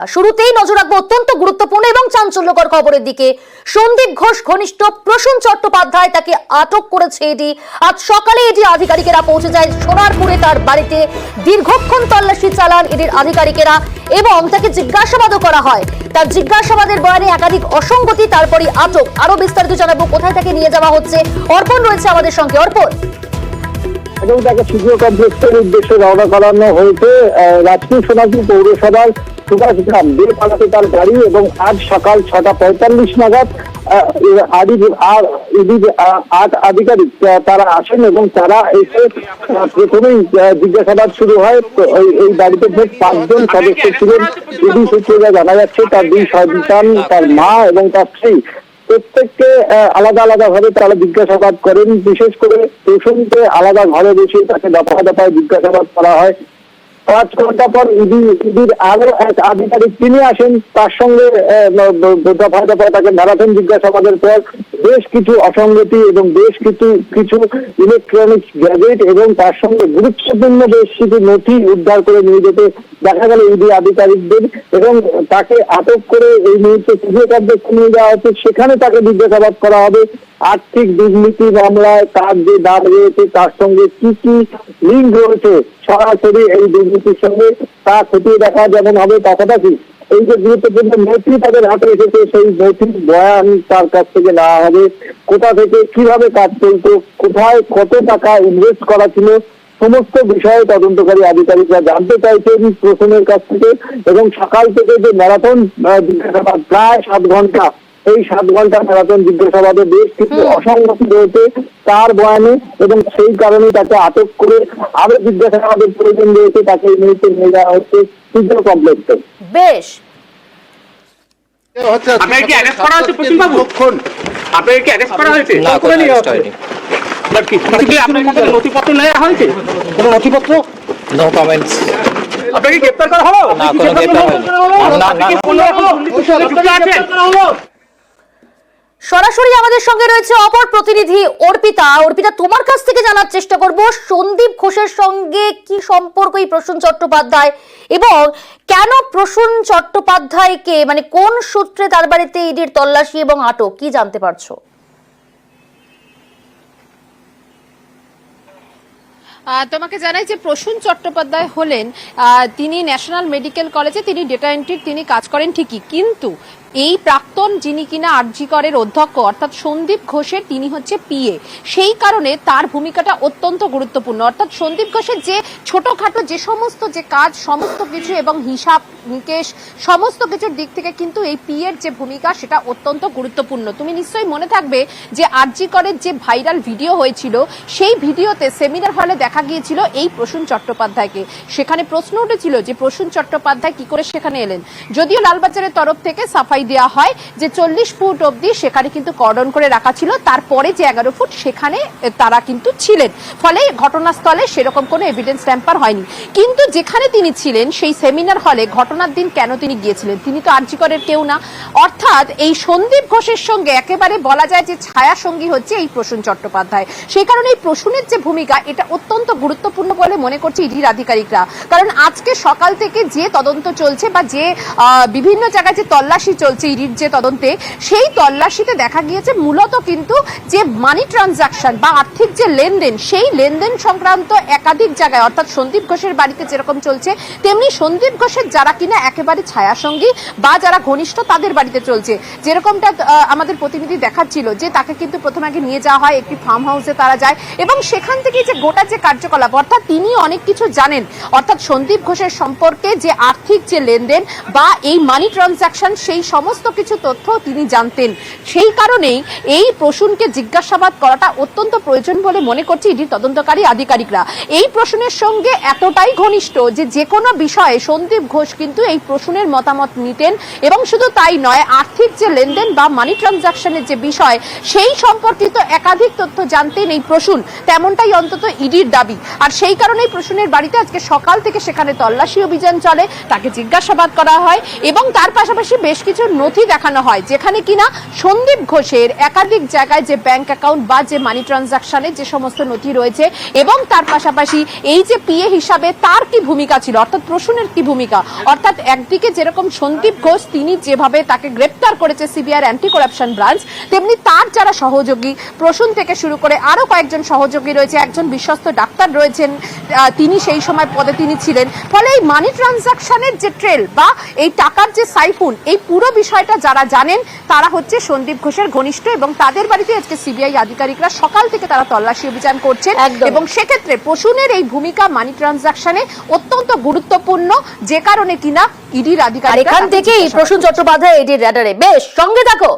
শুরুতেই নজর রাখবো অত্যন্ত গুরুত্বপূর্ণ এবং চাঞ্চল্যকর খবরের দিকে। সন্দীপ ঘোষ ঘনিষ্ঠ প্রসূন চট্টোপাধ্যায় তাকে আটক করেছে ইডি। আজ সকালে ইডি আধিকারিকেরা পৌঁছে যায় সোনারপুরে তার বাড়িতে। দীর্ঘক্ষণ তল্লাশি চালান ইডির আধিকারিকেরা এবং তাকে জিজ্ঞাসাবাদও করা হয়। তার জিজ্ঞাসাবাদের বয়ানে একাধিক অসঙ্গতি, তারপরই আটক। আরো বিস্তারিত জানাবো, কোথায় তাকে নিয়ে যাওয়া হচ্ছে। অর্পণ রয়েছে আমাদের সঙ্গে। অর্পণ, এবং তাকে সিজিও কমপ্লেক্সের উদ্দেশ্যে রওনা করানো হয়েছে রাজপুর সোনারপুর পৌরসভার সুভাষগ্রাম বেপাড়াতে তার গাড়ি। এবং আজ সকাল 6:45 নাগাদ আট আধিকারিক তারা আসেন এবং তারা এসে প্রথমেই জিজ্ঞাসাবাদ শুরু হয়। এই বাড়িতে মোট 5 জন সদস্য ছিলেন। ইডি সূত্রে জানা যাচ্ছে তার 2 সন্তান, তার মা এবং তার স্ত্রী, প্রত্যেককে আলাদা আলাদা ভাবে তারা জিজ্ঞাসাবাদ করেন। বিশেষ করে প্রসূনকে আলাদা ঘরে বসে তাকে দফায় দফায় জিজ্ঞাসাবাদ করা হয়। 5 ঘন্টা পর ইডির আরো এক আধিকারিক তিনি আসেন, তার সঙ্গে দফায় দফায় তাকে ম্যারাথন জিজ্ঞাসাবাদের পর বেশ কিছু অসঙ্গতি এবং বেশ কিছু ইলেকট্রনিক্স গ্যাজেট এবং তার সঙ্গে গুরুত্বপূর্ণ বেশ কিছু নথি উদ্ধার করে নিয়ে যেতে দেখা গেল ইডি আধিকারিকদের। এবং তাকে আটক করে এই মুহূর্তে সিজিও কমপ্লেক্সে নিয়ে যাওয়া হচ্ছে। সেখানে তাকে জিজ্ঞাসাবাদ করা হবে আর্থিক দুর্নীতি মামলায় তার যে দাগ রয়েছে, তার সঙ্গে কি কি লিঙ্ক রয়েছে সরাসরি এই দুর্নীতির সঙ্গে তা খতিয়ে দেখা যেমন হবে। পাশাপাশি এই যে গুরুত্বপূর্ণ নথি তাদের হাতে এসেছে, সেই নথির বয়ান তার কাছ থেকে নেওয়া হবে। কোথা থেকে কিভাবে কাজ চলতো, কোথায় কত টাকা ইনভেস্ট করা ছিল, সমস্ত বিষয়ে তদন্তকারী আধিকারিকরা জানতে চাইছেন প্রসূনের কাছ থেকে। এবং সকাল থেকে যে ম্যারাথন জিজ্ঞাসাবাদ প্রায় 7 ঘন্টা, এই 7 ঘন্টা ম্যারাথন জিজ্ঞাসাবাদে বেশ কিছু অসঙ্গতি রয়েছে তার বয়ানে, এবং সেই কারণে তাকে আটক করে আরো জিজ্ঞাসাবাদের প্রয়োজন রয়েছে। তাকে এই মুহূর্তে নিয়ে যাওয়া হচ্ছে সিজিও কমপ্লেক্সে। বেশ, আপনাকে কি অ্যারেস্ট করা হয়েছে প্রসূন বাবু? আপনাকে কি অ্যারেস্ট করা হয়েছে? না, কোনো অ্যারেস্ট হয়নি। আপনার কাছে নথিপত্র নেওয়া হয়েছে? কোনো নথিপত্র? No comments. আপনাকে গ্রেফতার করা হলো? না, কোনো গ্রেফতার হয়নি। সরাসরি আমাদের সঙ্গে রয়েছে অপর প্রতিনিধি অর্পিতা। অর্পিতা, তোমার কাছ থেকে জানার চেষ্টা করব সন্দীপ ঘোষের সঙ্গে কি সম্পর্ক এই প্রসূন চট্টোপাধ্যায়, এবং কেন প্রসূন চট্টোপাধ্যায়কে মানে কোন সূত্রে তার বাড়িতে ইডির তল্লাশি এবং আটক, কি জানতে পারছো? তোমাকে জানাই যে প্রসূন চট্টোপাধ্যায় হলেন তিনি ন্যাশনাল মেডিকেল কলেজে তিনি ডেটা এন্ট্রির তিনি কাজ করেন ঠিকই, কিন্তু এই প্রাক্তন যিনি কিনা আরজি করের অধ্যক্ষ অর্থাৎ সন্দীপ ঘোষের তিনি হচ্ছে পিএ। সেই কারণে তার ভূমিকাটা অত্যন্ত গুরুত্বপূর্ণ। অর্থাৎ সন্দীপ ঘোষের যে ছোটখাটো যে সমস্ত যে কাজ সমস্ত কিছু এবং হিসাব নিকেশ সমস্ত কিছুর দিক থেকে কিন্তু এই পিএর যে ভূমিকা সেটা অত্যন্ত গুরুত্বপূর্ণ। তুমি নিশ্চয়ই মনে থাকবে যে আরজি করের যে ভাইরাল ভিডিও হয়েছিল, সেই ভিডিওতে সেমিনার হলে দেখা গিয়েছিল এই প্রসূন চট্টোপাধ্যায়কে। সেখানে প্রশ্ন উঠেছিল যে প্রসূন চট্টোপাধ্যায় কি করে সেখানে এলেন। যদিও লালবাজারের তরফ থেকে সাফাই দেওয়া হয় যে 40 ফুট অবধি সেখানে কিন্তু কর্ডন করে রাখা ছিল, তারপরে যে 11 ফুট সেখানে তারা কিন্তু ছিলেন, ফলে ঘটনাস্থলে সেরকম কোনো এভিডেন্স ট্যাম্পার হয়নি। কিন্তু যেখানে তিনি ছিলেন সেই সেমিনার হলে ঘটনার দিন কেন তিনি গিয়েছিলেন? তিনি তো আরজি করের কেউ না। অর্থাৎ এই সন্দীপ ঘোষের সঙ্গে একেবারে বলা যায় যে ছায়া সঙ্গী হচ্ছে এই প্রসূন চট্টোপাধ্যায়। সেই কারণে এই প্রসূনের যে ভূমিকা এটা অত্যন্ত গুরুত্বপূর্ণ বলে মনে করছে ইডির আধিকারিকরা। কারণ আজকে সকাল থেকে যে তদন্ত চলছে বা যে বিভিন্ন জায়গায় যে তল্লাশি চলছে ইডির যে তদন্তে, সেই তল্লাশিতে দেখা গিয়েছে মূলত কিন্তু যে মানি ট্রানজাকশন বা আর্থিক যে লেনদেন, সেই লেনদেন সংক্রান্ত একাধিক জায়গায় অর্থাৎ সন্দীপ ঘোষের বাড়িতে যেরকম চলছে, তেমনি সন্দীপ ঘোষের যারা কিনা একেবারে ছায়াসঙ্গী বা যারা ঘনিষ্ঠ তাদের বাড়িতে চলছে। যেরকমটা আমাদের প্রতিনিধি দেখাচ্ছিল যে তাকে কিন্তু প্রথমে আগে নিয়ে যাওয়া হয় একটি ফার্ম হাউসে, তারা যায় এবং সেখান থেকে যে গোটা যে কার্যকলাপ অর্থাৎ তিনি অনেক কিছু জানেন, অর্থাৎ সন্দীপ ঘোষের সম্পর্কে যে আর্থিক যে লেনদেন বা এই মানি ট্রানজাকশন সেই সমস্ত কিছু তথ্য তিনি জানতেন। সেই কারণেই এই প্রসূনকে জিজ্ঞাসাবাদ করাটা অত্যন্ত প্রয়োজন বলে মনে করছে ইডির তদন্তকারী আধিকারিকরা। এই প্রসূনের সঙ্গে এতটাই ঘনিষ্ঠ যে যে কোনো বিষয়ে সন্দীপ ঘোষ কিন্তু এই প্রসূনের মতামত নিতেন, এবং শুধু তাই নয়, আর্থিক যে লেনদেন বা মানি ট্রানজাকশনের যে বিষয় সেই সম্পর্কিত একাধিক তথ্য জানতেন এই প্রসূন, তেমনটাই অন্তত ইডির দাবি। আর সেই কারণেই প্রসূনের বাড়িতে আজকে সকাল থেকে সেখানে তল্লাশি অভিযান চলে, তাকে জিজ্ঞাসাবাদ করা হয় এবং তার পাশাপাশি বেশ কিছু নথি দেখানো হয়, যেখানে কিনা সন্দীপ ঘোষের একাধিক জায়গায় যে ব্যাংক অ্যাকাউন্ট বা যে মানি ট্রানজাকশনের যে সমস্ত নথি রয়েছে এবং তার পাশাপাশি এই যে পিএ হিসাবে তার কি ভূমিকা ছিল, অর্থাৎ প্রসূনের কি ভূমিকা। অর্থাৎ একদিকে যেরকম সন্দীপ ঘোষ তিনি যেভাবে তাকে গ্রেপ্তার করেছে সিবিআই অ্যান্টি করাপশন ব্রাঞ্চ, তেমনি তার যারা সহযোগী প্রসূন থেকে শুরু করে আরো কয়েকজন সহযোগী রয়েছে, একজন বিশ্বস্ত ডাক্তার রয়েছেন, তিনি সেই সময় পদে তিনি ছিলেন। ফলে এই মানি ট্রানজাকশনের যে ট্রেল বা এই টাকার যে সাইফুন, এই পুরো বিষয়টা যারা জানেন তারা হচ্ছে সন্দীপ ঘোষের ঘনিষ্ঠ এবং তাদের বাড়িতে আজকে সিবিআই আধিকারিকরা সকাল থেকে তারা তল্লাশি অভিযান করছেন এবং সেক্ষেত্রে প্রসূনের এই ভূমিকা মানি ট্রানজাকশনে অত্যন্ত গুরুত্বপূর্ণ, যে কারণে কিনা ইডির আধিকারিকরা এখান থেকেই প্রসূন চট্টোপাধ্যায় এডির র্যাডারে। বেশ, সঙ্গে থাকো।